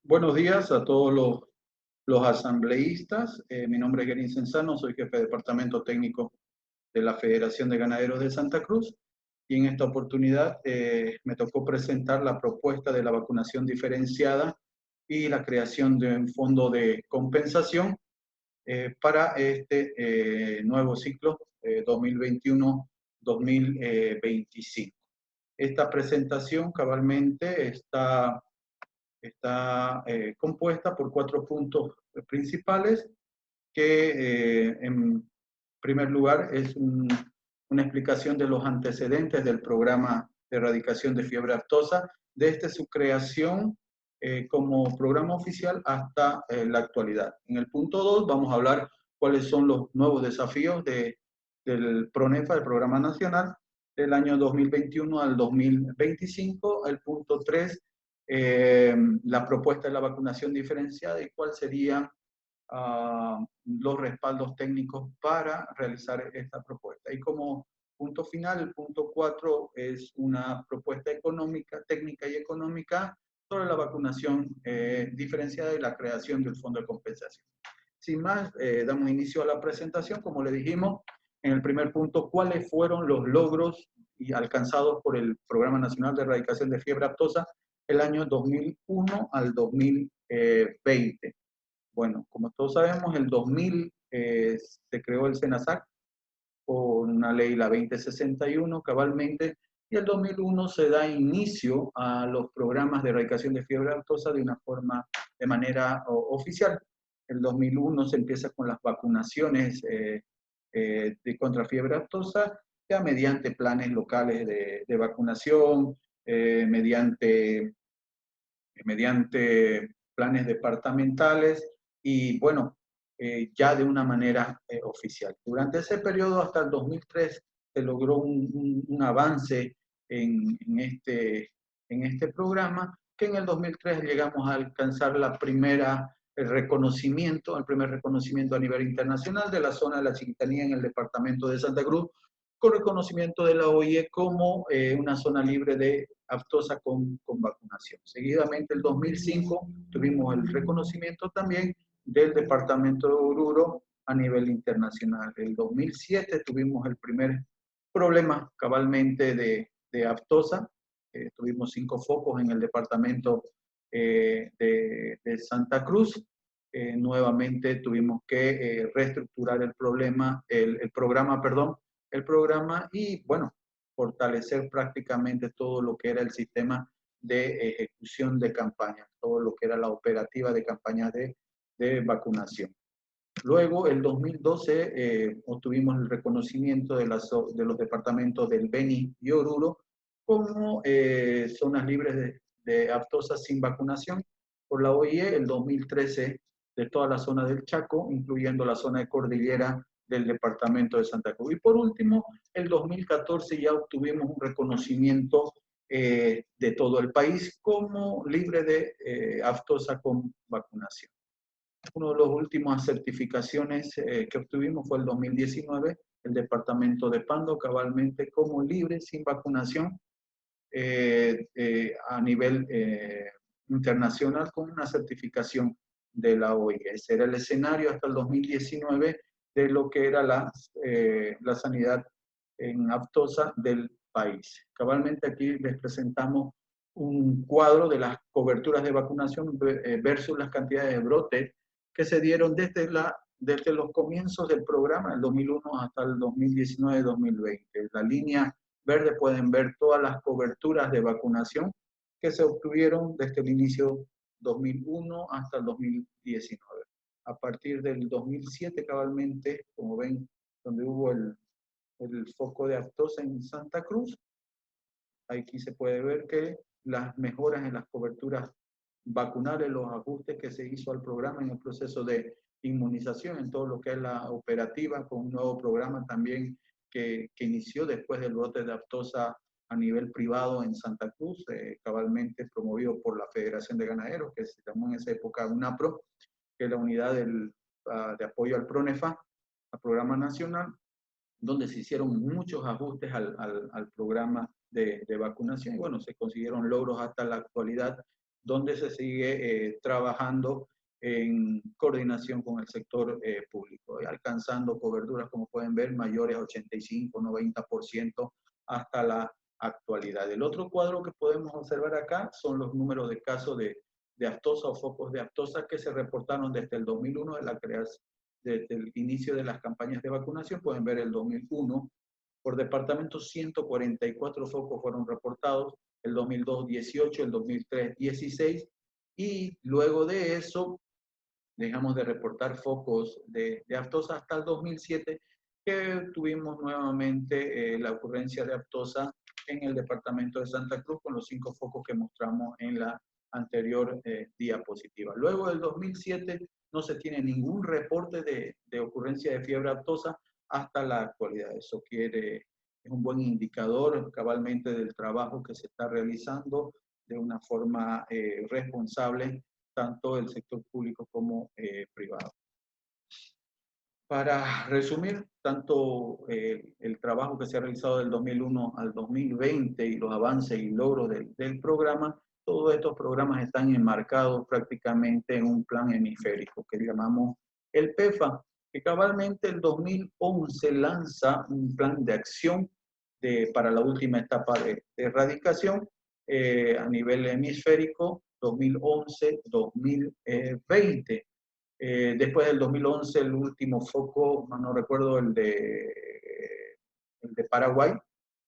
Buenos días a todos los asambleístas. Mi nombre es Guerin Senzano, soy jefe de departamento técnico de la Federación de Ganaderos de Santa Cruz y en esta oportunidad me tocó presentar la propuesta de la vacunación diferenciada y la creación de un fondo de compensación para este nuevo ciclo 2021-2025. Esta presentación cabalmente está compuesta por 4 puntos principales que en primer lugar es una explicación de los antecedentes del programa de erradicación de fiebre aftosa desde su creación como programa oficial hasta la actualidad. En el punto 2 vamos a hablar cuáles son los nuevos desafíos del PRONEFA, del Programa Nacional, del año 2021 al 2025. El punto 3, la propuesta de la vacunación diferenciada y cuál sería los respaldos técnicos para realizar esta propuesta. Y como punto final, el punto 4 es una propuesta económica, técnica y económica sobre la vacunación diferenciada y la creación del fondo de compensación. Sin más, damos inicio a la presentación. Como le dijimos, en el primer punto, ¿cuáles fueron los logros alcanzados por el Programa Nacional de Erradicación de Fiebre Aftosa el año 2001 al 2020? Bueno, como todos sabemos, el 2000 se creó el SENASAC por una ley, la 2061, cabalmente, y el 2001 se da inicio a los programas de erradicación de fiebre aftosa de manera oficial. El 2001 se empieza con las vacunaciones contra fiebre aftosa, ya mediante planes locales de vacunación, mediante planes departamentales y bueno, ya de una manera oficial. Durante ese periodo hasta el 2003 se logró un avance en este programa, que en el 2003 llegamos a alcanzar el primer reconocimiento a nivel internacional de la zona de la Chiquitanía en el departamento de Santa Cruz, con reconocimiento de la OIE como una zona libre de aftosa con vacunación. Seguidamente, el 2005, tuvimos el reconocimiento también del departamento de Oruro a nivel internacional. El 2007 tuvimos el primer problema cabalmente de aftosa. Tuvimos 5 focos en el departamento de Santa Cruz. Nuevamente tuvimos que reestructurar el programa y, bueno, fortalecer prácticamente todo lo que era el sistema de ejecución de campañas, todo lo que era la operativa de campañas de vacunación. Luego, el 2012, obtuvimos el reconocimiento de los departamentos del Beni y Oruro como zonas libres de aftosa sin vacunación por la OIE. El 2013, de toda la zona del Chaco, incluyendo la zona de cordillera del departamento de Santa Cruz. Y por último, el 2014 ya obtuvimos un reconocimiento de todo el país como libre de aftosa con vacunación. Una de las últimas certificaciones que obtuvimos fue el 2019, el departamento de Pando, cabalmente como libre sin vacunación a nivel internacional con una certificación de la OIE. Ese era el escenario hasta el 2019 de lo que era la sanidad en aftosa del país. Cabalmente aquí les presentamos un cuadro de las coberturas de vacunación versus las cantidades de brotes que se dieron desde los comienzos del programa, el 2001 hasta el 2019-2020. La línea verde pueden ver todas las coberturas de vacunación que se obtuvieron desde el inicio 2001 hasta el 2019. A partir del 2007, cabalmente, como ven, donde hubo el foco de aftosa en Santa Cruz, aquí se puede ver que las mejoras en las coberturas vacunales, los ajustes que se hizo al programa en el proceso de inmunización, en todo lo que es la operativa, con un nuevo programa también que inició después del brote de aftosa a nivel privado en Santa Cruz, cabalmente promovido por la Federación de Ganaderos, que se llamó en esa época UNAPRO, que es la unidad de apoyo al PRONEFA, al Programa Nacional, donde se hicieron muchos ajustes al programa de vacunación y bueno, se consiguieron logros hasta la actualidad donde se sigue trabajando en coordinación con el sector público, alcanzando coberturas, como pueden ver, mayores a 85-90% hasta la actualidad. El otro cuadro que podemos observar acá son los números de casos de aftosa o focos de aftosa que se reportaron desde el 2001, de la creación, desde el inicio de las campañas de vacunación. Pueden ver el 2001, por departamento 144 focos fueron reportados, el 2002 18, el 2003 16, y luego de eso dejamos de reportar focos de aftosa hasta el 2007, que tuvimos nuevamente la ocurrencia de aftosa en el departamento de Santa Cruz con los 5 focos que mostramos en la anterior diapositiva. Luego del 2007 no se tiene ningún reporte de ocurrencia de fiebre aftosa hasta la actualidad. Eso es un buen indicador cabalmente del trabajo que se está realizando de una forma responsable, tanto el sector público como privado. Para resumir, tanto el trabajo que se ha realizado del 2001 al 2020 y los avances y logros del programa, todos estos programas están enmarcados prácticamente en un plan hemisférico que llamamos el PEFA, que cabalmente el 2011 lanza un plan de acción para la última etapa de erradicación a nivel hemisférico 2011-2020. Después del 2011, el último foco, no recuerdo, el de Paraguay,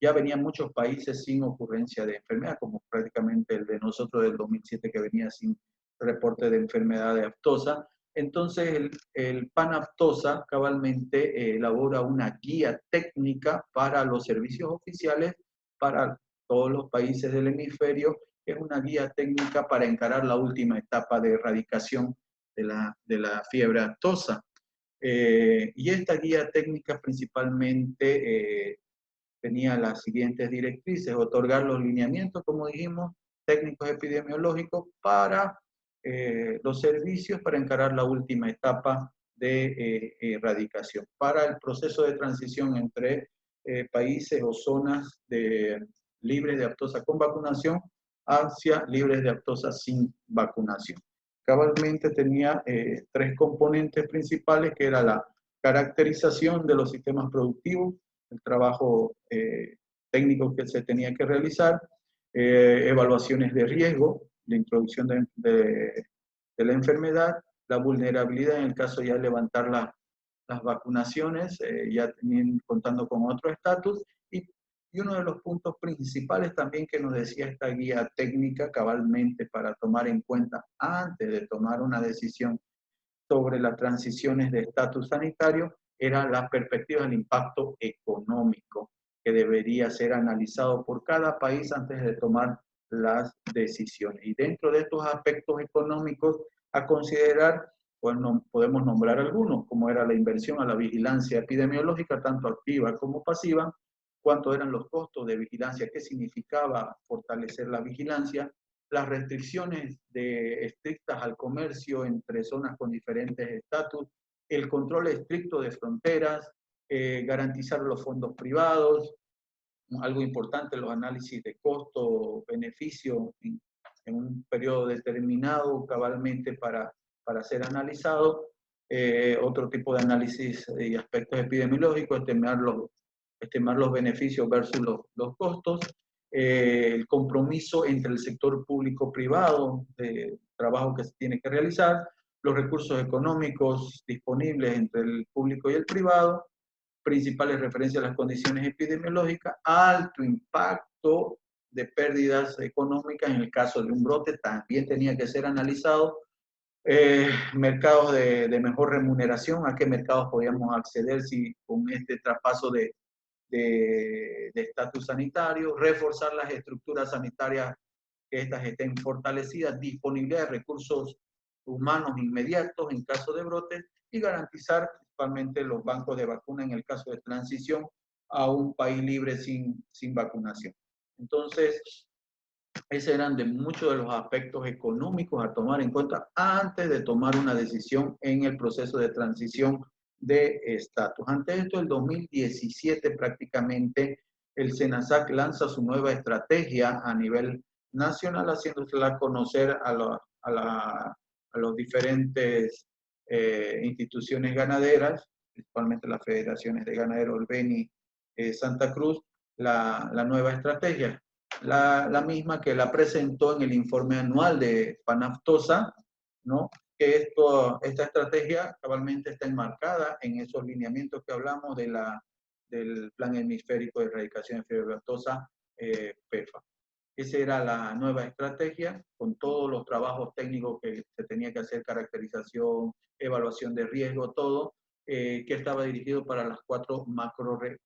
ya venían muchos países sin ocurrencia de enfermedad, como prácticamente el de nosotros del 2007 que venía sin reporte de enfermedad de aftosa. Entonces el PANAFTOSA cabalmente elabora una guía técnica para los servicios oficiales para todos los países del hemisferio, que es una guía técnica para encarar la última etapa de erradicación de la fiebre aftosa. Y esta guía técnica principalmente tenía las siguientes directrices: otorgar los lineamientos, como dijimos, técnicos epidemiológicos para los servicios para encarar la última etapa de erradicación, para el proceso de transición entre países o zonas libres de aftosa con vacunación hacia libres de aftosa sin vacunación. Cabalmente tenía 3 componentes principales, que era la caracterización de los sistemas productivos, el trabajo técnico que se tenía que realizar, evaluaciones de riesgo, de introducción de la enfermedad, la vulnerabilidad en el caso ya de levantar las vacunaciones, ya contando con otro estatus, y uno de los puntos principales también que nos decía esta guía técnica cabalmente para tomar en cuenta antes de tomar una decisión sobre las transiciones de estatus sanitario era la perspectiva del impacto económico, que debería ser analizado por cada país antes de tomar las decisiones. Y dentro de estos aspectos económicos a considerar, pues podemos nombrar algunos, como era la inversión a la vigilancia epidemiológica, tanto activa como pasiva, cuánto eran los costos de vigilancia, qué significaba fortalecer la vigilancia, las restricciones estrictas al comercio entre zonas con diferentes estatus, el control estricto de fronteras, garantizar los fondos privados, algo importante, los análisis de costo-beneficio en un periodo determinado cabalmente para ser analizado, otro tipo de análisis y aspectos epidemiológicos, estimar los beneficios versus los costos, el compromiso entre el sector público-privado, de trabajo que se tiene que realizar, los recursos económicos disponibles entre el público y el privado, principales referencias a las condiciones epidemiológicas, alto impacto de pérdidas económicas en el caso de un brote, también tenía que ser analizado, mercados de mejor remuneración, a qué mercados podíamos acceder si con este traspaso de estatus sanitario, reforzar las estructuras sanitarias, que estas estén fortalecidas, disponibilidad de recursos humanos inmediatos en caso de brotes y garantizar principalmente los bancos de vacuna en el caso de transición a un país libre sin vacunación. Entonces, esos eran de muchos de los aspectos económicos a tomar en cuenta antes de tomar una decisión en el proceso de transición de estatus. Ante esto, el 2017 prácticamente el SENASAC lanza su nueva estrategia a nivel nacional, haciéndosela conocer a los diferentes instituciones ganaderas, principalmente las federaciones de ganaderos, el Beni, Santa Cruz, la nueva estrategia. La misma que la presentó en el informe anual de Panaftosa, ¿no? Que esta estrategia cabalmente está enmarcada en esos lineamientos que hablamos del Plan Hemisférico de Erradicación de Fiebre Aftosa, PEFA. Esa era la nueva estrategia, con todos los trabajos técnicos que se tenía que hacer, caracterización, evaluación de riesgo, todo, que estaba dirigido para las 4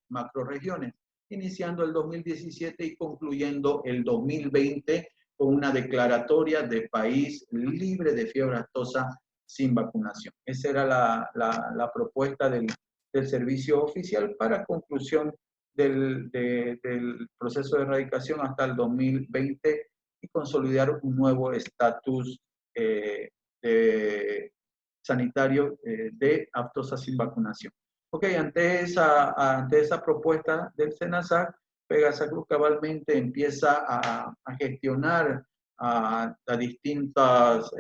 macroregiones, iniciando el 2017 y concluyendo el 2020 con una declaratoria de país libre de fiebre aftosa sin vacunación. Esa era la propuesta del servicio oficial para conclusión del proceso de erradicación hasta el 2020 y consolidar un nuevo estatus sanitario de aftosa sin vacunación. Ok, ante esa propuesta del SENASAC, Fegasacruz cabalmente empieza a gestionar a distintas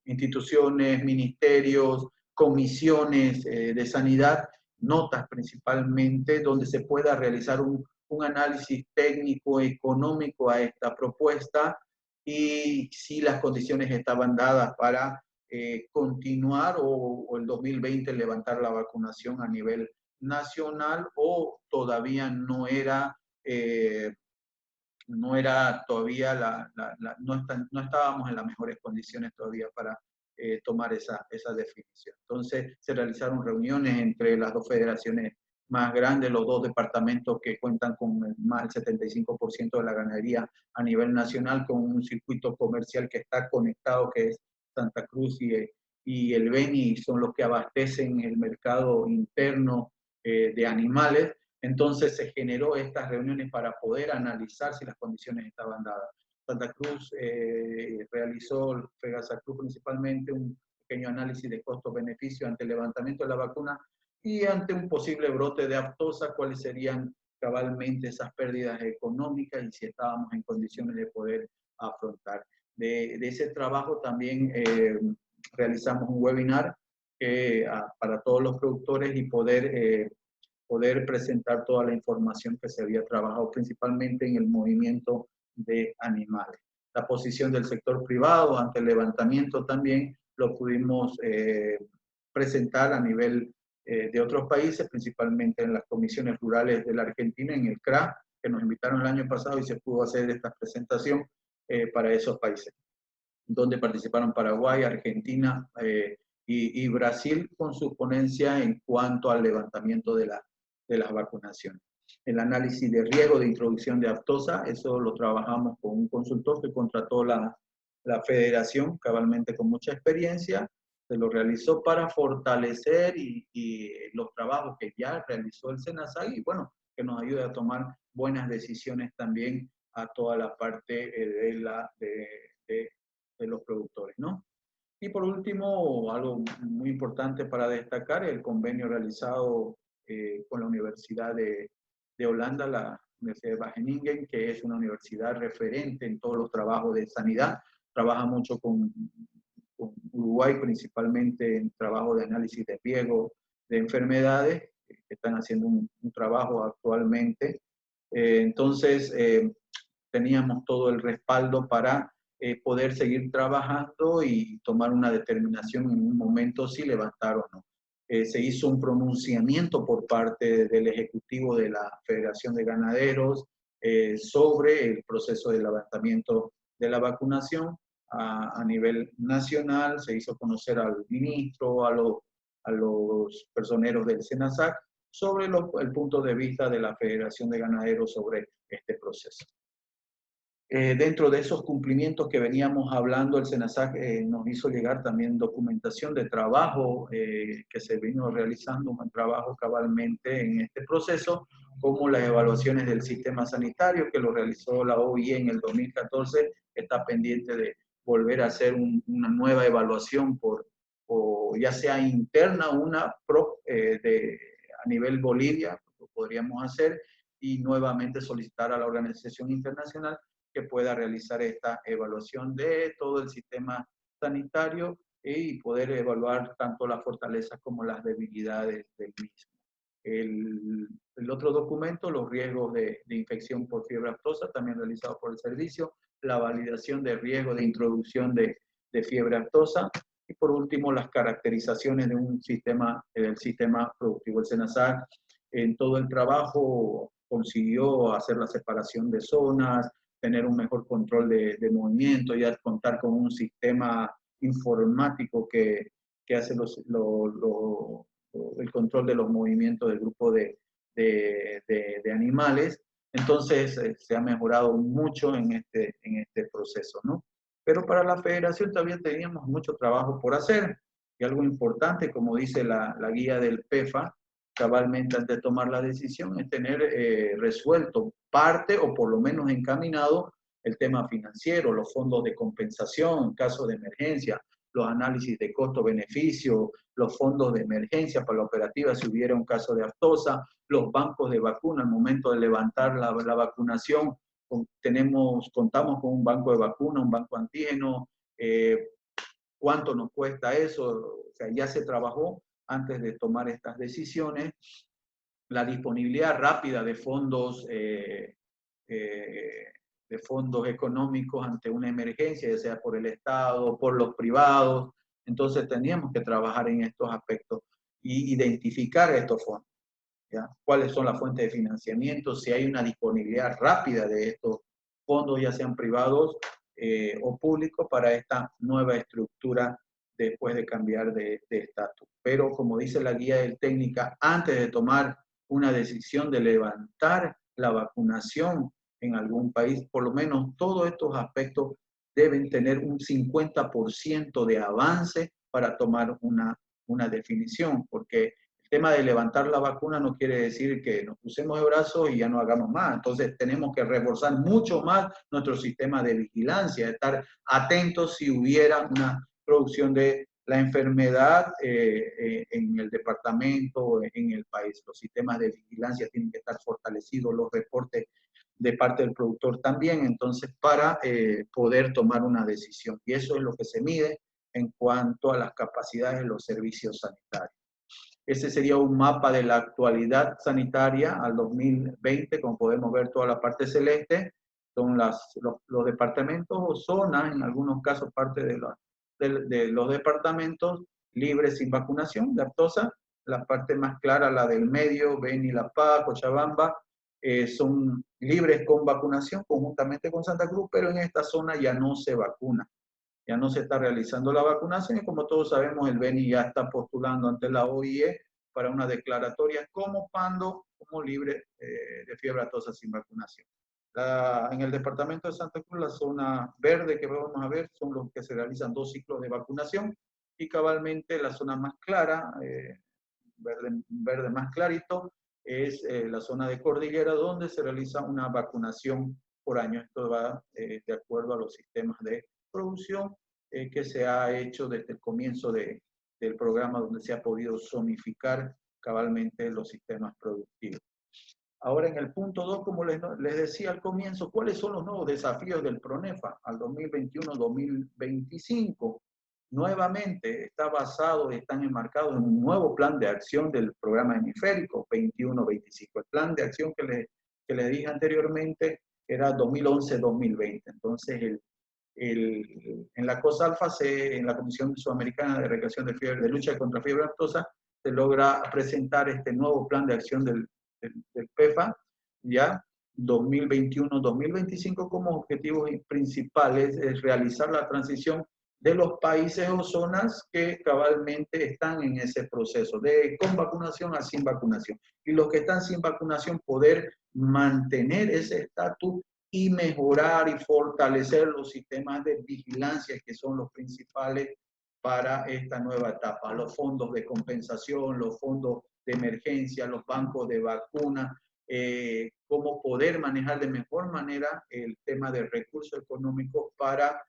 instituciones, ministerios, comisiones de sanidad, notas principalmente, donde se pueda realizar un análisis técnico, económico a esta propuesta y si las condiciones estaban dadas para continuar o el 2020 levantar la vacunación a nivel nacional o todavía no era todavía no estábamos en las mejores condiciones todavía para tomar esa definición. Entonces se realizaron reuniones entre las dos federaciones más grandes, los dos departamentos que cuentan con más del 75% de la ganadería a nivel nacional, con un circuito comercial que está conectado, que es Santa Cruz y el Beni, son los que abastecen el mercado interno de animales. Entonces se generó estas reuniones para poder analizar si las condiciones estaban dadas. Santa Cruz realizó, Fegasacruz principalmente, un pequeño análisis de costo-beneficio ante el levantamiento de la vacuna y ante un posible brote de aftosa, cuáles serían cabalmente esas pérdidas económicas y si estábamos en condiciones de poder afrontar. De ese trabajo también realizamos un webinar para todos los productores y poder presentar toda la información que se había trabajado principalmente en el movimiento de animales. La posición del sector privado ante el levantamiento también lo pudimos presentar a nivel de otros países, principalmente en las comisiones rurales de la Argentina, en el CRA, que nos invitaron el año pasado y se pudo hacer esta presentación para esos países, donde participaron Paraguay, Argentina y Brasil con su ponencia en cuanto al levantamiento de las vacunaciones. El análisis de riesgo de introducción de aftosa, eso lo trabajamos con un consultor que contrató la federación, cabalmente con mucha experiencia, se lo realizó para fortalecer y los trabajos que ya realizó el SENASAC y bueno, que nos ayude a tomar buenas decisiones también a toda la parte de los productores, ¿no? Y por último, algo muy importante para destacar, el convenio realizado con la Universidad de Holanda, la Universidad de Wageningen, que es una universidad referente en todos los trabajos de sanidad. Trabaja mucho con Uruguay, principalmente en trabajo de análisis de riesgo de enfermedades, que están haciendo un trabajo actualmente. Entonces, teníamos todo el respaldo para poder seguir trabajando y tomar una determinación en un momento si levantar o no. Se hizo un pronunciamiento por parte del Ejecutivo de la Federación de Ganaderos sobre el proceso de levantamiento de la vacunación a nivel nacional. Se hizo conocer al ministro, a los personeros del SENASAC sobre el punto de vista de la Federación de Ganaderos sobre este proceso. Dentro de esos cumplimientos que veníamos hablando, el SENASAC nos hizo llegar también documentación de trabajo que se vino realizando, un trabajo cabalmente en este proceso, como las evaluaciones del sistema sanitario que lo realizó la OIE en el 2014, está pendiente de volver a hacer una nueva evaluación ya sea interna o una a nivel Bolivia, lo podríamos hacer, y nuevamente solicitar a la organización internacional que pueda realizar esta evaluación de todo el sistema sanitario y poder evaluar tanto las fortalezas como las debilidades del mismo. El otro documento, los riesgos de infección por fiebre aftosa, también realizado por el servicio, la validación de riesgo de introducción de fiebre aftosa, y por último, las caracterizaciones de un sistema, del sistema productivo. El SENASAC en todo el trabajo consiguió hacer la separación de zonas, tener un mejor control de movimiento, ya contar con un sistema informático que hace el control de los movimientos del grupo de animales. Entonces, se ha mejorado mucho en este proceso, ¿no? Pero para la federación todavía teníamos mucho trabajo por hacer. Y algo importante, como dice la guía del PEFA, cabalmente antes de tomar la decisión, es tener resuelto parte o por lo menos encaminado el tema financiero, los fondos de compensación en caso de emergencia, los análisis de costo-beneficio, los fondos de emergencia para la operativa si hubiera un caso de aftosa, los bancos de vacuna al momento de levantar la vacunación. Contamos con un banco de vacuna, un banco antígeno, ¿cuánto nos cuesta eso? O sea, ya se trabajó antes de tomar estas decisiones. La disponibilidad rápida de fondos económicos ante una emergencia, ya sea por el Estado, por los privados. Entonces teníamos que trabajar en estos aspectos y identificar estos fondos, ¿ya? ¿Cuáles son las fuentes de financiamiento? Si hay una disponibilidad rápida de estos fondos, ya sean privados o públicos, para esta nueva estructura después de cambiar de estatus. Pero como dice la guía del técnica, antes de tomar una decisión de levantar la vacunación en algún país, por lo menos todos estos aspectos deben tener un 50% de avance para tomar una definición, porque el tema de levantar la vacuna no quiere decir que nos crucemos de brazos y ya no hagamos más. Entonces tenemos que reforzar mucho más nuestro sistema de vigilancia, estar atentos si hubiera una producción de la enfermedad en el departamento, en el país. Los sistemas de vigilancia tienen que estar fortalecidos, los reportes de parte del productor también, entonces para poder tomar una decisión. Y eso es lo que se mide en cuanto a las capacidades de los servicios sanitarios. Ese sería un mapa de la actualidad sanitaria al 2020, como podemos ver toda la parte celeste, son los departamentos o zonas, en algunos casos parte de los departamentos libres sin vacunación de aftosa. La parte más clara, la del medio, Beni, La Paz, Cochabamba, son libres con vacunación conjuntamente con Santa Cruz, pero en esta zona ya no se vacuna. Ya no se está realizando la vacunación y como todos sabemos, el Beni ya está postulando ante la OIE para una declaratoria como Pando como libre de fiebre aftosa sin vacunación. En el departamento de Santa Cruz, la zona verde que vamos a ver son los que se realizan 2 ciclos de vacunación y cabalmente la zona más clara, verde más clarito, es la zona de cordillera donde se realiza una vacunación por año. Esto va de acuerdo a los sistemas de producción que se ha hecho desde el comienzo del programa, donde se ha podido zonificar cabalmente los sistemas productivos. Ahora en el punto 2, como les decía al comienzo, ¿cuáles son los nuevos desafíos del PRONEFA al 2021-2025? Nuevamente están enmarcados en un nuevo plan de acción del programa hemisférico 21-25. El plan de acción que les dije anteriormente era 2011-2020. Entonces, en la COSALFA, en la Comisión Sudamericana de Recreación de Lucha contra Fiebre Aftosa, se logra presentar este nuevo plan de acción del PEFA, ya 2021-2025, como objetivos principales es realizar la transición de los países o zonas que cabalmente están en ese proceso, de con vacunación a sin vacunación. Y los que están sin vacunación, poder mantener ese estatus y mejorar y fortalecer los sistemas de vigilancia que son los principales para esta nueva etapa. Los fondos de compensación, los fondos de emergencia, los bancos de vacuna, cómo poder manejar de mejor manera el tema de recursos económicos para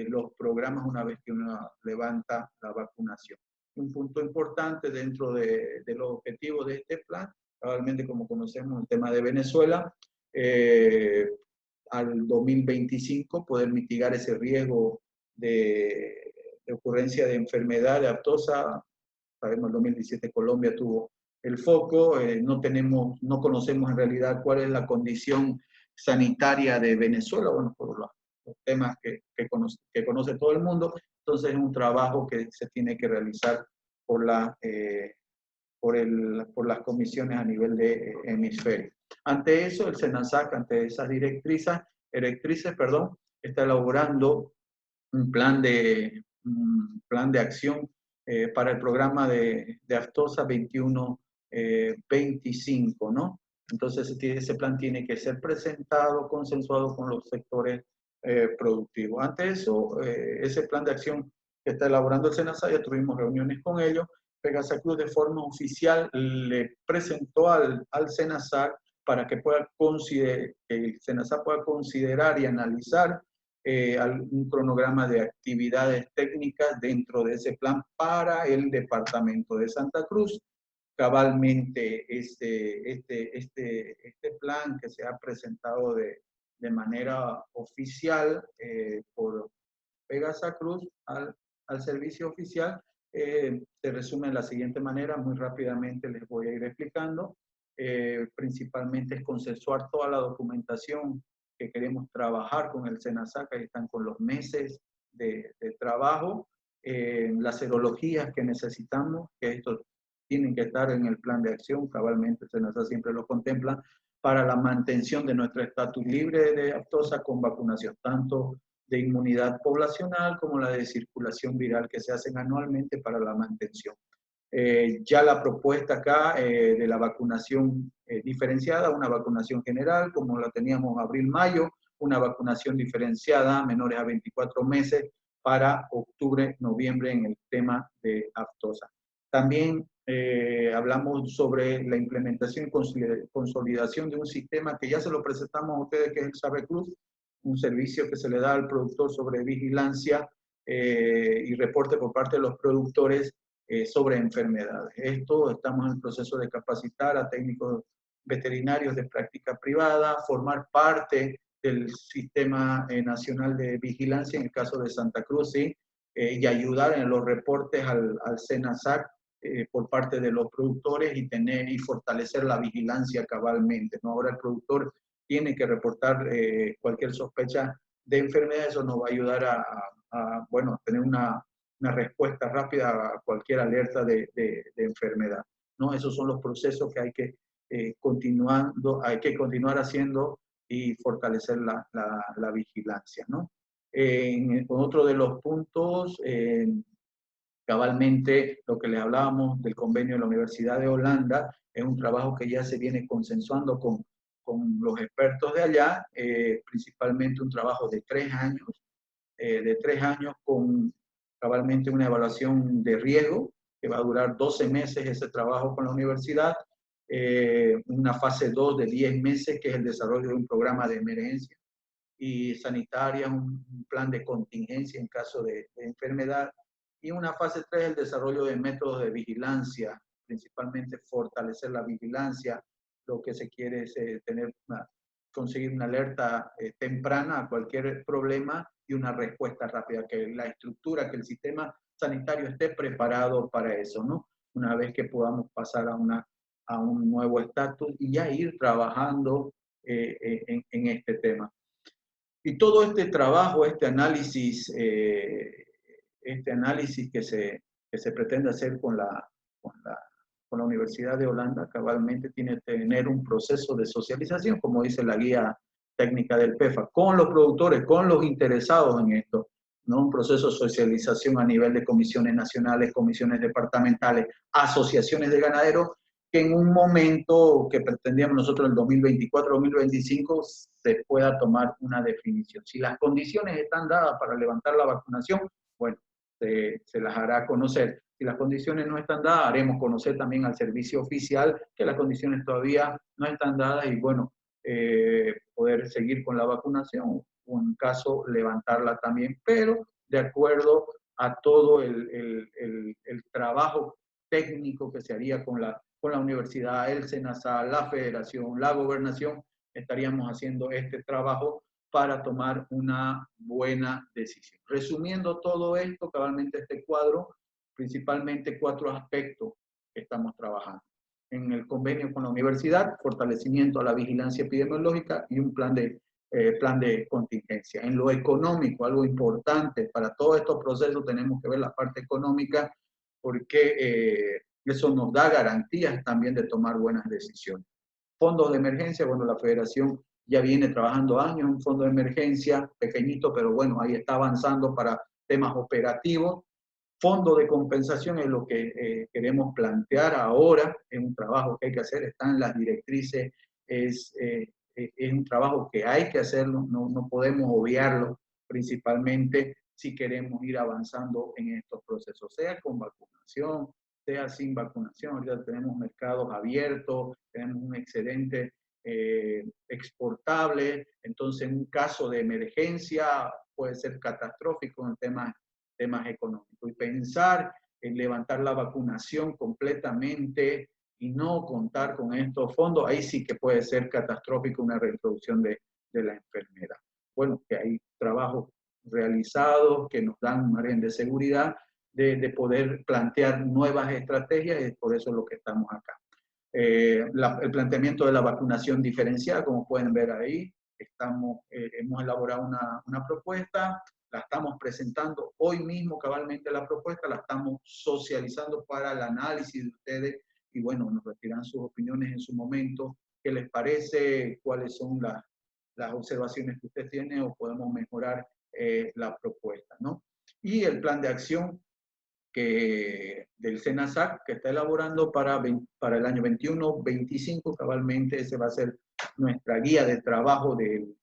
los programas una vez que uno levanta la vacunación. Un punto importante dentro de los objetivos de este plan cabalmente como conocemos el tema de Venezuela, al 2025 poder mitigar ese riesgo de ocurrencia de enfermedad de aftosa. Sabemos, el 2017 Colombia tuvo el foco, no conocemos en realidad cuál es la condición sanitaria de Venezuela, bueno, por los temas que conoce todo el mundo. Entonces es un trabajo que se tiene que realizar por las comisiones a nivel de hemisferio. Ante eso, el SENASAC, ante esas directrices, está elaborando un plan de acción para el programa de aftosa 21-25, ¿no? Entonces, ese plan tiene que ser presentado, consensuado con los sectores productivos. Ante eso, ese plan de acción que está elaborando el SENASA, ya tuvimos reuniones con ellos. Pegasacruz de forma oficial le presentó al SENASA para que el SENASA pueda considerar y analizar un cronograma de actividades técnicas dentro de ese plan para el departamento de Santa Cruz. Cabalmente este plan que se ha presentado de manera oficial por Pegasacruz al servicio oficial se resume de la siguiente manera, muy rápidamente les voy a ir explicando. Principalmente es consensuar toda la documentación que queremos trabajar con el SENASAC, ahí están con los meses de trabajo, las serologías que necesitamos, que estos tienen que estar en el plan de acción, cabalmente el SENASAC siempre lo contempla, para la mantención de nuestro estatus libre de aftosa con vacunación, tanto de inmunidad poblacional como la de circulación viral que se hacen anualmente para la mantención. Ya la propuesta acá de la vacunación diferenciada, una vacunación general, como la teníamos abril-mayo, una vacunación diferenciada, menores a 24 meses, para octubre-noviembre en el tema de aftosa. También hablamos sobre la implementación y consolidación de un sistema que ya se lo presentamos a ustedes, que es el SABECRUZ, un servicio que se le da al productor sobre vigilancia y reporte por parte de los productores sobre enfermedades. Esto estamos en el proceso de capacitar a técnicos veterinarios de práctica privada, formar parte del Sistema Nacional de Vigilancia en el caso de Santa Cruz, ¿sí? Y ayudar en los reportes al SENASAC por parte de los productores y fortalecer la vigilancia cabalmente, ¿no? Ahora el productor tiene que reportar cualquier sospecha de enfermedad, eso nos va a ayudar a tener una respuesta rápida a cualquier alerta de enfermedad, ¿no? Esos son los procesos que hay que continuar haciendo y fortalecer la vigilancia, ¿no? Con otro de los puntos, cabalmente lo que les hablábamos del convenio de la Universidad de Holanda, es un trabajo que ya se viene consensuando con los expertos de allá, principalmente un trabajo de 3 años con cabalmente una evaluación de riesgo, que va a durar 12 meses ese trabajo con la universidad, una fase 2 de 10 meses, que es el desarrollo de un programa de emergencia y sanitaria, un plan de contingencia en caso de enfermedad, y una fase 3, el desarrollo de métodos de vigilancia, principalmente fortalecer la vigilancia. Lo que se quiere es conseguir una alerta temprana a cualquier problema y una respuesta rápida, que la estructura, que el sistema sanitario esté preparado para eso, ¿no? Una vez que podamos pasar a un nuevo estatus y ya ir trabajando en este tema. Y todo este trabajo, este análisis que se pretende hacer con la Universidad de Holanda, cabalmente tiene que tener un proceso de socialización, como dice la guía técnica del PEFA, con los productores, con los interesados en esto, ¿no? Un proceso de socialización a nivel de comisiones nacionales, comisiones departamentales, asociaciones de ganaderos, que en un momento que pretendíamos nosotros, el 2024-2025, se pueda tomar una definición. Si las condiciones están dadas para levantar la vacunación, bueno, se las hará conocer. Si las condiciones no están dadas, haremos conocer también al servicio oficial que las condiciones todavía no están dadas y, bueno, poder seguir con la vacunación o en caso levantarla también, pero de acuerdo a todo el trabajo técnico que se haría con con la universidad, el SENASA, la federación, la gobernación, estaríamos haciendo este trabajo para tomar una buena decisión. Resumiendo todo esto, cabalmente este cuadro, principalmente 4 aspectos que estamos trabajando. En el convenio con la universidad, fortalecimiento a la vigilancia epidemiológica y un plan de contingencia. En lo económico, algo importante para todos estos procesos, tenemos que ver la parte económica, porque eso nos da garantías también de tomar buenas decisiones. Fondos de emergencia, bueno, la federación ya viene trabajando años, un fondo de emergencia pequeñito, pero bueno, ahí está avanzando para temas operativos. Fondo de compensación es lo que queremos plantear ahora, es un trabajo que hay que hacer, están las directrices, es un trabajo que hay que hacerlo, no podemos obviarlo, principalmente si queremos ir avanzando en estos procesos, sea con vacunación, sea sin vacunación. Ahorita tenemos mercados abiertos, tenemos un excedente exportable, entonces en un caso de emergencia puede ser catastrófico en temas económicos. Y pensar en levantar la vacunación completamente y no contar con estos fondos, ahí sí que puede ser catastrófico una reintroducción de la enfermedad. Bueno, que hay trabajos realizados que nos dan un margen de seguridad de poder plantear nuevas estrategias, y por eso es lo que estamos acá. El planteamiento de la vacunación diferenciada, como pueden ver ahí, hemos elaborado una propuesta, la estamos presentando hoy mismo cabalmente la propuesta, la estamos socializando para el análisis de ustedes y bueno, nos retiran sus opiniones en su momento, qué les parece, cuáles son las observaciones que usted tiene o podemos mejorar la propuesta, ¿no? Y el plan de acción del SENASAC que está elaborando para el año 21-25, cabalmente ese va a ser nuestra guía de trabajo de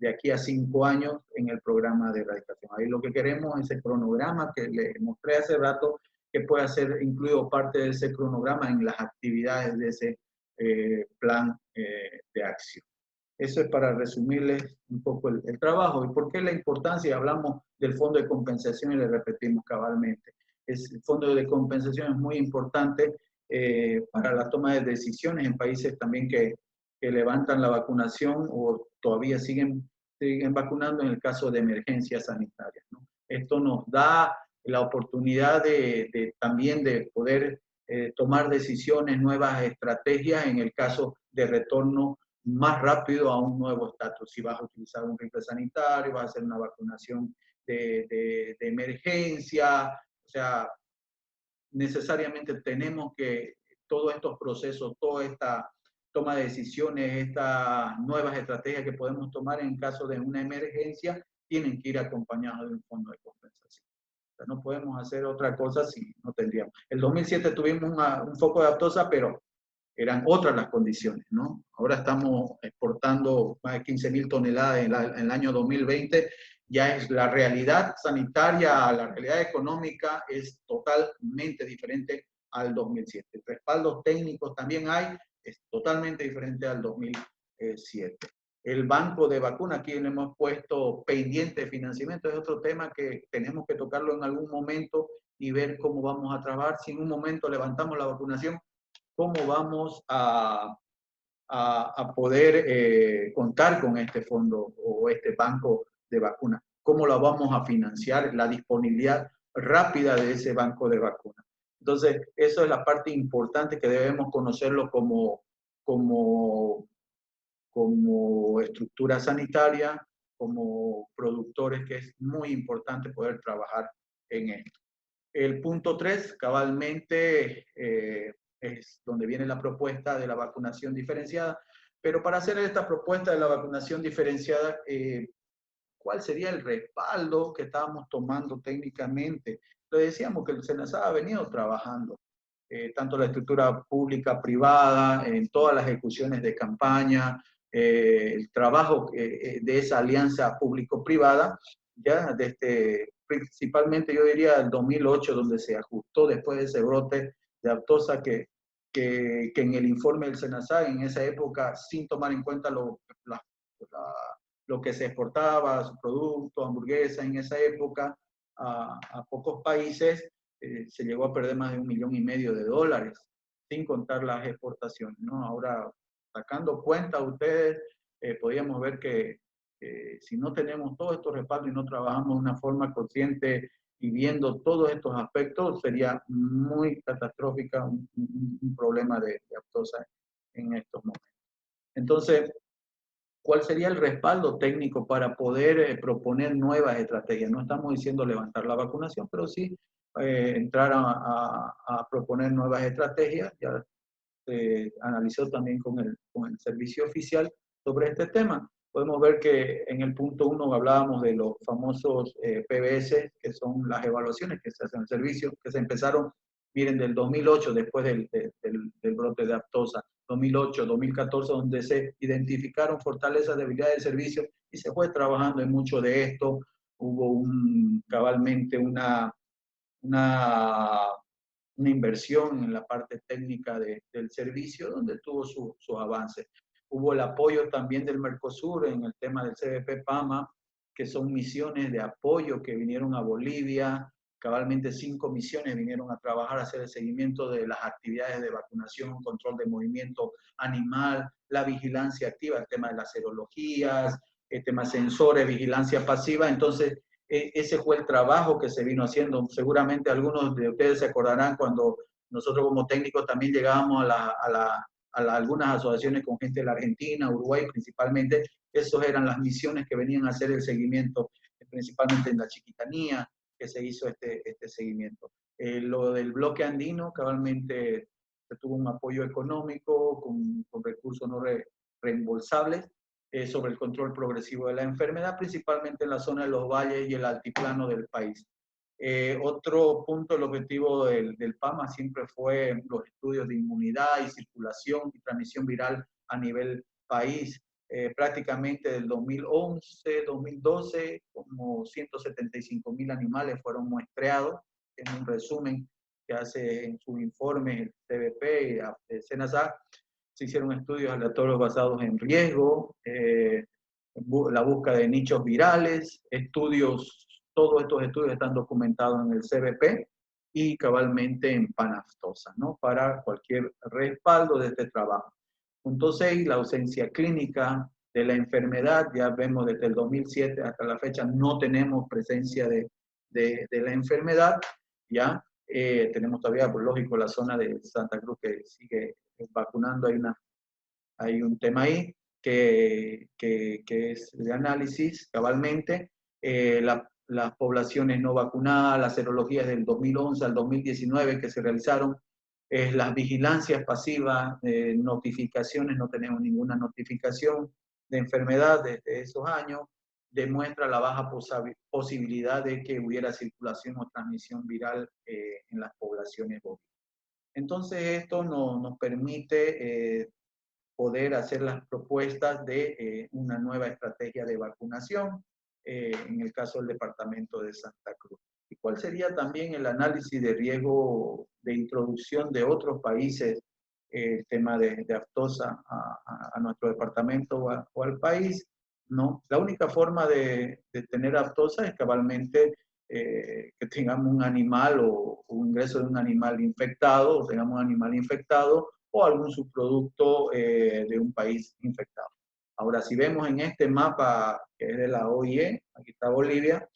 aquí a 5 años en el programa de erradicación. Ahí lo que queremos es el cronograma que le mostré hace rato, que pueda ser incluido parte de ese cronograma en las actividades de ese plan de acción. Eso es para resumirles un poco el trabajo. ¿Y por qué la importancia? Hablamos del fondo de compensación y le repetimos cabalmente. El fondo de compensación es muy importante para la toma de decisiones en países también que levantan la vacunación o todavía siguen vacunando en el caso de emergencias sanitarias, ¿no? Esto nos da la oportunidad también de poder tomar decisiones, nuevas estrategias en el caso de retorno más rápido a un nuevo estatus. Si vas a utilizar un rifle sanitario, vas a hacer una vacunación de emergencia, o sea, necesariamente tenemos que todos estos procesos, toda esta toma de decisiones, estas nuevas estrategias que podemos tomar en caso de una emergencia, tienen que ir acompañados de un fondo de compensación. O sea, no podemos hacer otra cosa si no tendríamos. El 2007 tuvimos un foco de aptosa, pero eran otras las condiciones, ¿no? Ahora estamos exportando más de 15.000 toneladas en el año 2020, ya es la realidad sanitaria, la realidad económica es totalmente diferente al 2007. Respaldos técnicos también hay, es totalmente diferente al 2007. El banco de vacunas, aquí le hemos puesto pendiente de financiamiento, es otro tema que tenemos que tocarlo en algún momento y ver cómo vamos a trabajar. Si en un momento levantamos la vacunación, cómo vamos a poder contar con este fondo o este banco de vacunas, cómo lo vamos a financiar, la disponibilidad rápida de ese banco de vacunas. Entonces, eso es la parte importante que debemos conocerlo como estructura sanitaria, como productores, que es muy importante poder trabajar en esto. El punto 3, cabalmente, es donde viene la propuesta de la vacunación diferenciada. Pero para hacer esta propuesta de la vacunación diferenciada, ¿cuál sería el respaldo que estábamos tomando técnicamente? Le decíamos que el SENASA ha venido trabajando, tanto la estructura pública, privada, en todas las ejecuciones de campaña, el trabajo de esa alianza público-privada, ya desde principalmente yo diría el 2008, donde se ajustó después de ese brote de aptosa que en el informe del SENASA en esa época, sin tomar en cuenta lo que se exportaba, su producto, hamburguesa en esa época, a pocos países, se llegó a perder más de $1,5 millones. sin contar las exportaciones, ¿no? Ahora, sacando cuenta ustedes, podríamos ver que si no tenemos todos estos respaldos y no trabajamos de una forma consciente y viendo todos estos aspectos, sería muy catastrófica un problema de aftosa en estos momentos. Entonces, ¿cuál sería el respaldo técnico para poder proponer nuevas estrategias? No estamos diciendo levantar la vacunación, pero sí entrar a proponer nuevas estrategias. Ya se analizó también con el servicio oficial sobre este tema. Podemos ver que en el punto 1 hablábamos de los famosos PBS, que son las evaluaciones que se hacen en el servicio, que se empezaron, miren, del 2008, después del brote de aftosa, 2008, 2014, donde se identificaron fortalezas, debilidades del servicio y se fue trabajando en mucho de esto. Hubo cabalmente una inversión en la parte técnica del servicio, donde tuvo sus avances. Hubo el apoyo también del Mercosur en el tema del CBP-PAMA, que son misiones de apoyo que vinieron a Bolivia, cabalmente 5 misiones vinieron a trabajar, a hacer el seguimiento de las actividades de vacunación, control de movimiento animal, la vigilancia activa, el tema de las serologías, el tema sensores, vigilancia pasiva. Entonces, ese fue el trabajo que se vino haciendo. Seguramente algunos de ustedes se acordarán cuando nosotros como técnicos también llegábamos a algunas asociaciones con gente de la Argentina, Uruguay principalmente. Esas eran las misiones que venían a hacer el seguimiento, principalmente en la Chiquitanía, que se hizo este seguimiento. Lo del bloque andino, cabalmente se tuvo un apoyo económico con recursos no reembolsables, sobre el control progresivo de la enfermedad, principalmente en la zona de los valles y el altiplano del país. Otro punto, el objetivo del PAMA siempre fue los estudios de inmunidad y circulación y transmisión viral a nivel país. Prácticamente del 2011, 2012, como 175.000 animales fueron muestreados, en un resumen que hace en su informe el CBP y el SENASA. Se hicieron estudios aleatorios basados en riesgo, la búsqueda de nichos virales, todos estos estudios están documentados en el CBP y cabalmente en Panaftosa, ¿no? Para cualquier respaldo de este trabajo. Punto 6, la ausencia clínica de la enfermedad. Ya vemos desde el 2007 hasta la fecha no tenemos presencia de la enfermedad, ¿ya? Tenemos todavía, por lógico, la zona de Santa Cruz que sigue vacunando. Hay un tema ahí que es de análisis cabalmente. Las poblaciones no vacunadas, las serologías del 2011 al 2019 que se realizaron, las vigilancias pasivas, notificaciones, no tenemos ninguna notificación de enfermedad desde esos años, demuestra la baja posibilidad de que hubiera circulación o transmisión viral en las poblaciones bóvidas. Entonces esto nos permite poder hacer las propuestas de una nueva estrategia de vacunación, en el caso del departamento de Santa Cruz. ¿Y cuál sería también el análisis de riesgo de introducción de otros países, el tema de aftosa a nuestro departamento o al país? No, la única forma de tener aftosa es cabalmente que tengamos un animal o un ingreso de un animal infectado, o tengamos un animal infectado o algún subproducto de un país infectado. Ahora, si vemos en este mapa que es de la OIE, aquí está Bolivia,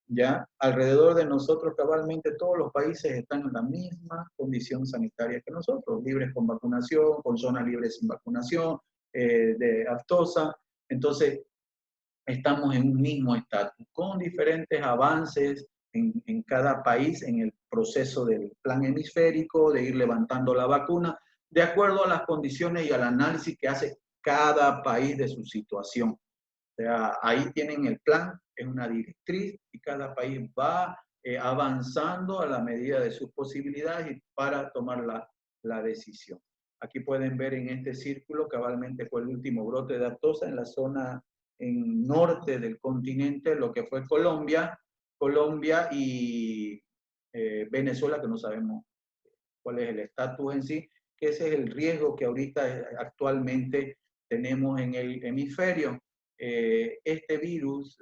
ya alrededor de nosotros cabalmente todos los países están en la misma condición sanitaria que nosotros, libres con vacunación, con zonas libres sin vacunación, de aftosa. Entonces, estamos en un mismo estatus, con diferentes avances en cada país en el proceso del plan hemisférico, de ir levantando la vacuna, de acuerdo a las condiciones y al análisis que hace cada país de su situación. O sea, ahí tienen el plan, es una directriz y cada país va avanzando a la medida de sus posibilidades y para tomar la decisión. Aquí pueden ver en este círculo, cabalmente fue el último brote de aftosa en la zona en norte del continente, lo que fue Colombia y Venezuela, que no sabemos cuál es el estatus en sí, que ese es el riesgo que ahorita actualmente tenemos en el hemisferio. Este virus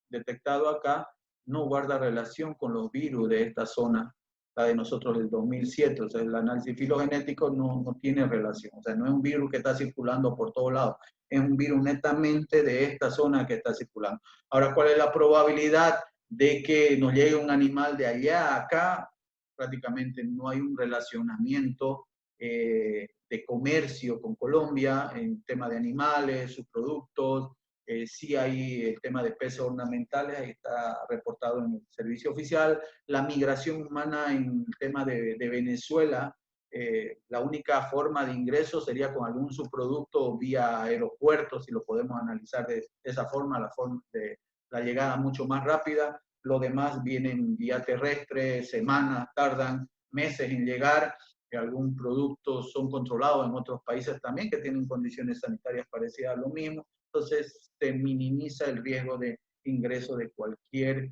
detectado acá no guarda relación con los virus de esta zona la de nosotros del 2007. O sea, el análisis filogenético no tiene relación. O sea, no es un virus que está circulando por todos lados. Es un virus netamente de esta zona que está circulando. Ahora, ¿cuál es la probabilidad de que nos llegue un animal de allá a acá? Prácticamente no hay un relacionamiento de comercio con Colombia en tema de animales, sus productos. Sí hay el tema de peces ornamentales, ahí está reportado en el servicio oficial. La migración humana en el tema de Venezuela, la única forma de ingreso sería con algún subproducto vía aeropuertos, si lo podemos analizar de esa forma, la forma de la llegada mucho más rápida. Lo demás vienen vía terrestre, semanas, tardan meses en llegar. Algún producto son controlados en otros países también que tienen condiciones sanitarias parecidas a lo mismo. Entonces se minimiza el riesgo de ingreso de cualquier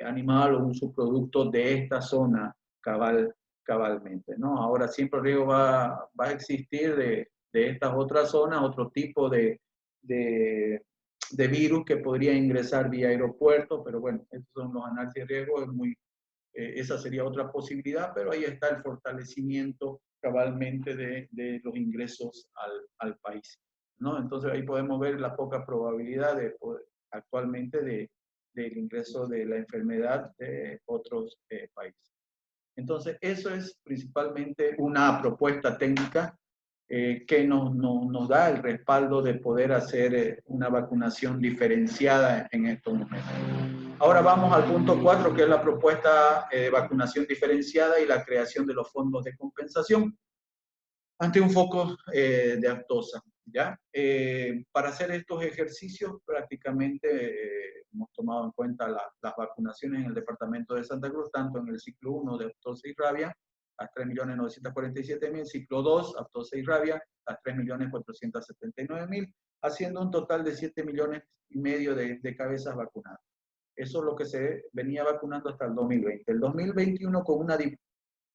animal o un subproducto de esta zona cabalmente, ¿no? Ahora siempre el riesgo va a existir de estas otras zonas, otro tipo de virus que podría ingresar vía aeropuerto, pero bueno, estos son los análisis de riesgo, esa sería otra posibilidad, pero ahí está el fortalecimiento cabalmente de los ingresos al país, ¿no? Entonces ahí podemos ver la poca probabilidad actualmente del ingreso de la enfermedad de otros países. Entonces eso es principalmente una propuesta técnica que nos da el respaldo de poder hacer una vacunación diferenciada en estos momentos. Ahora vamos al punto 4, que es la propuesta de vacunación diferenciada y la creación de los fondos de compensación ante un foco de aftosa. ¿Ya? Para hacer estos ejercicios prácticamente hemos tomado en cuenta las vacunaciones en el departamento de Santa Cruz, tanto en el ciclo 1 de aftosa y rabia, las 3.947.000, ciclo 2, aftosa y rabia, las 3.479.000, haciendo un total de 7,5 millones de cabezas vacunadas. Eso es lo que se venía vacunando hasta el 2020. El 2021, con una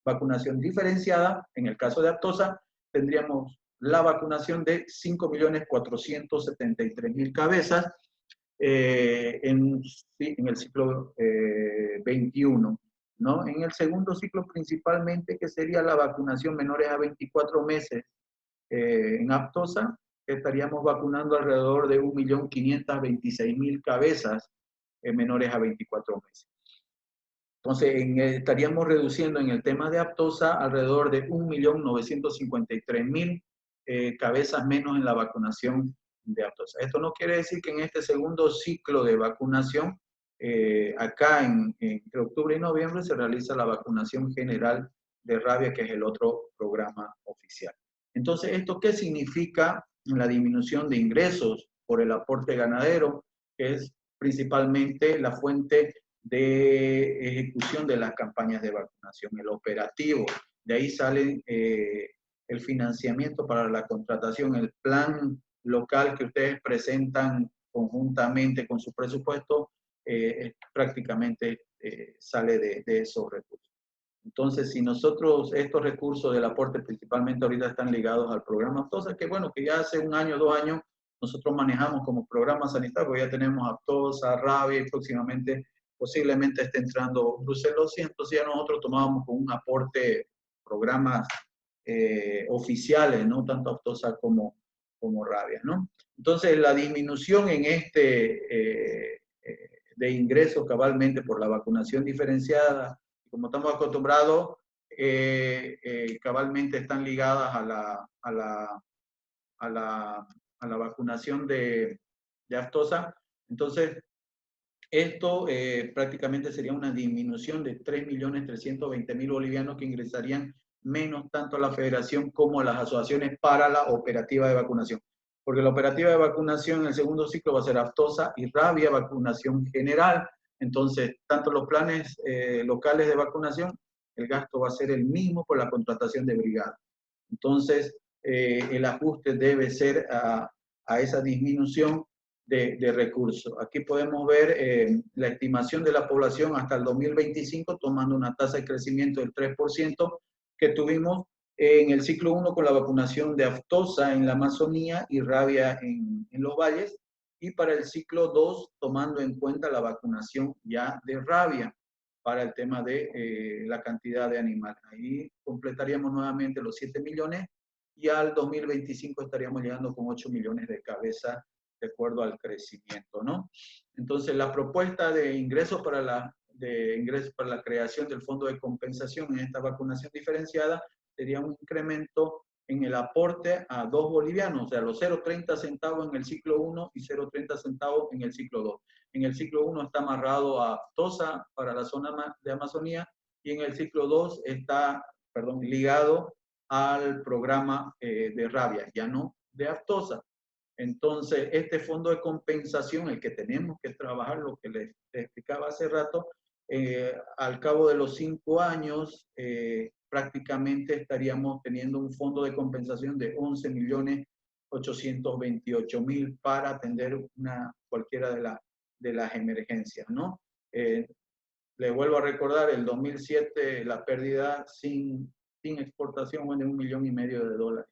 vacunación diferenciada, en el caso de aftosa, tendríamos la vacunación de 5.473.000 cabezas en el ciclo 21, ¿no? En el segundo ciclo principalmente, que sería la vacunación menores a 24 meses en aftosa, estaríamos vacunando alrededor de 1.526.000 cabezas menores a 24 meses. Entonces, estaríamos reduciendo en el tema de aftosa alrededor de 1.953.000 cabezas menos en la vacunación de aftosa. Esto no quiere decir que en este segundo ciclo de vacunación, acá entre octubre y noviembre, se realiza la vacunación general de rabia, que es el otro programa oficial. Entonces, ¿esto qué significa en la disminución de ingresos por el aporte ganadero, que es principalmente la fuente de ejecución de las campañas de vacunación, el operativo? De ahí sale el financiamiento para la contratación, el plan local que ustedes presentan conjuntamente con su presupuesto, prácticamente sale de esos recursos. Entonces, si nosotros, estos recursos del aporte principalmente ahorita están ligados al programa aftosa, que bueno, que ya hace 1 año, 2 años, nosotros manejamos como programa sanitario, ya tenemos aftosa, rabia, y próximamente posiblemente esté entrando brucelosis, entonces ya nosotros tomábamos con un aporte, programas oficiales, ¿no? Tanto aftosa como rabia, ¿no? Entonces la disminución en de ingresos cabalmente por la vacunación diferenciada, como estamos acostumbrados, cabalmente están ligadas a la vacunación de aftosa. Entonces, esto prácticamente sería una disminución de 3.320.000 bolivianos que ingresarían menos tanto a la federación como a las asociaciones para la operativa de vacunación. Porque la operativa de vacunación en el segundo ciclo va a ser aftosa y rabia, vacunación general. Entonces, tanto los planes locales de vacunación, el gasto va a ser el mismo por la contratación de brigadas. Entonces, el ajuste debe ser a esa disminución de recursos. Aquí podemos ver la estimación de la población hasta el 2025, tomando una tasa de crecimiento del 3% que tuvimos en el ciclo 1 con la vacunación de aftosa en la Amazonía y rabia en los valles, y para el ciclo 2 tomando en cuenta la vacunación ya de rabia. para el tema de la cantidad de animales. Ahí completaríamos nuevamente los 7 millones y al 2025 estaríamos llegando con 8 millones de cabezas de acuerdo al crecimiento, ¿no? Entonces, la propuesta de ingresos para la creación del fondo de compensación en esta vacunación diferenciada sería un incremento en el aporte a 2 bolivianos, o sea, los 0,30 centavos en el ciclo 1 y 0,30 centavos en el ciclo 2. En el ciclo 1 está amarrado a Aftosa para la zona de Amazonía y en el ciclo 2 está, ligado al programa de rabia, ya no de Aftosa. Entonces, este fondo de compensación, el que tenemos que trabajar, lo que les explicaba hace rato, al cabo de los 5 años, prácticamente estaríamos teniendo un fondo de compensación de 11.828.000 para atender cualquiera de las emergencias, ¿no? Les vuelvo a recordar, el 2007 la pérdida sin exportación fue de $1,5 millones.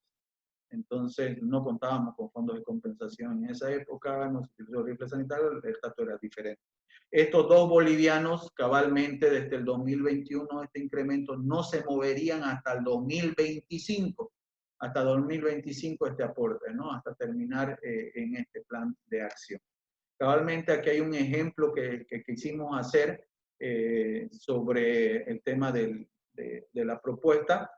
Entonces, no contábamos con fondos de compensación. En esa época, no se utilizó rifle sanitario, el trato era diferente. Estos 2 bolivianos, cabalmente, desde el 2021, este incremento no se moverían hasta el 2025. Hasta 2025 este aporte, ¿no? Hasta terminar en este plan de acción. Cabalmente, aquí hay un ejemplo que quisimos hacer sobre el tema de la propuesta.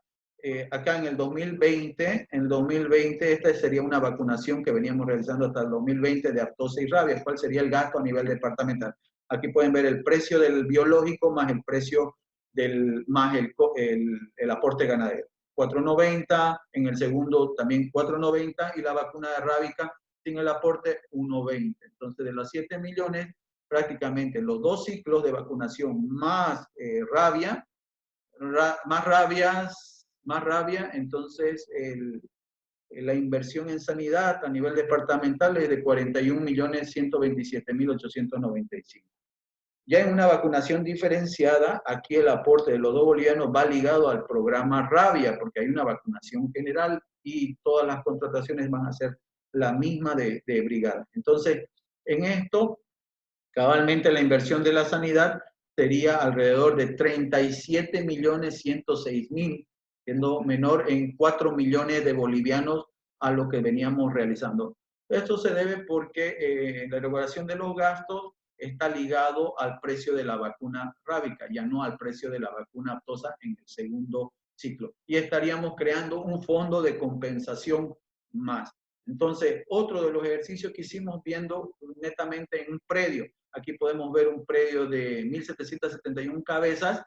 Acá en el 2020, esta sería una vacunación que veníamos realizando hasta el 2020 de aftosa y rabia. ¿Cuál sería el gasto a nivel departamental? Aquí pueden ver el precio del biológico más el precio más el aporte ganadero. 4.90, en el segundo también 4.90 y la vacuna de rábica sin el aporte 1.20. Entonces, de los 7 millones, prácticamente los 2 ciclos de vacunación más rabia, entonces la inversión en sanidad a nivel departamental es de 41.127.895. Ya en una vacunación diferenciada, aquí el aporte de los 2 bolivianos va ligado al programa rabia, porque hay una vacunación general y todas las contrataciones van a ser la misma de brigada. Entonces, en esto, cabalmente la inversión de la sanidad sería alrededor de 37.106.000, siendo menor en 4 millones de bolivianos a lo que veníamos realizando. Esto se debe porque la regulación de los gastos está ligado al precio de la vacuna rábica, ya no al precio de la vacuna aftosa en el segundo ciclo. Y estaríamos creando un fondo de compensación más. Entonces, otro de los ejercicios que hicimos viendo netamente en un predio. Aquí podemos ver un predio de 1.771 cabezas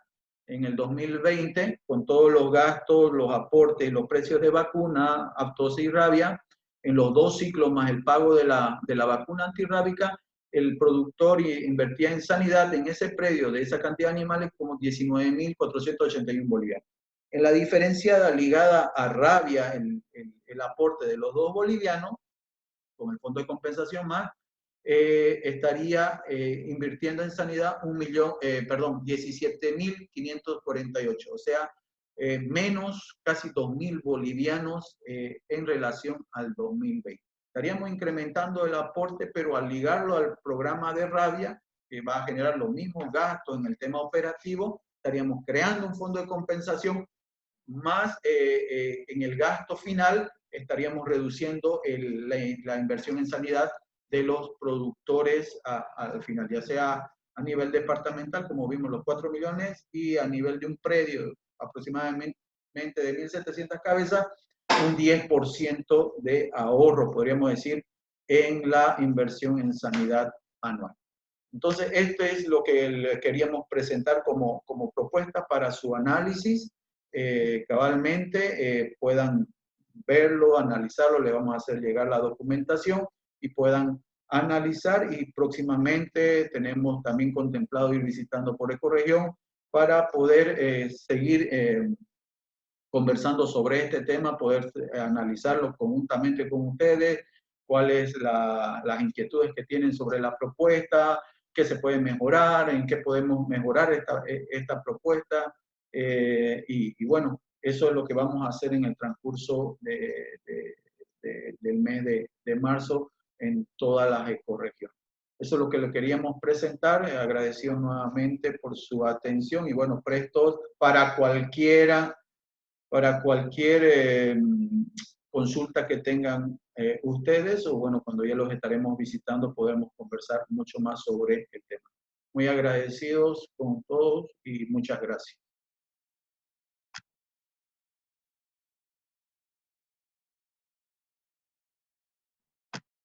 en el 2020, con todos los gastos, los aportes, los precios de vacuna, aftosa y rabia, en los 2 ciclos más el pago de la vacuna antirrábica, el productor invertía en sanidad en ese predio de esa cantidad de animales como 19.481 bolivianos. En la diferenciada ligada a rabia, el aporte de los 2 bolivianos, con el fondo de compensación más, estaría invirtiendo en sanidad 17.548, o sea, menos casi 2.000 bolivianos en relación al 2020. Estaríamos incrementando el aporte, pero al ligarlo al programa de rabia, que va a generar los mismos gastos en el tema operativo, estaríamos creando un fondo de compensación, más en el gasto final estaríamos reduciendo la inversión en sanidad de los productores al final, ya sea a nivel departamental, como vimos los 4 millones, y a nivel de un predio aproximadamente de 1.700 cabezas, un 10% de ahorro, podríamos decir, en la inversión en sanidad anual. Entonces, esto es lo que queríamos presentar como propuesta para su análisis. Cabalmente puedan verlo, analizarlo, le vamos a hacer llegar la documentación y puedan analizar, y próximamente tenemos también contemplado ir visitando por ecorregión para poder seguir conversando sobre este tema, poder analizarlo conjuntamente con ustedes, cuáles las inquietudes que tienen sobre la propuesta, qué se puede mejorar, en qué podemos mejorar esta propuesta, y bueno, eso es lo que vamos a hacer en el transcurso del mes de marzo en todas las ecorregiones. Eso es lo que le queríamos presentar. Agradecido nuevamente por su atención y bueno, prestos para cualquier consulta que tengan ustedes o bueno, cuando ya los estaremos visitando podremos conversar mucho más sobre el tema. Muy agradecidos con todos y muchas gracias.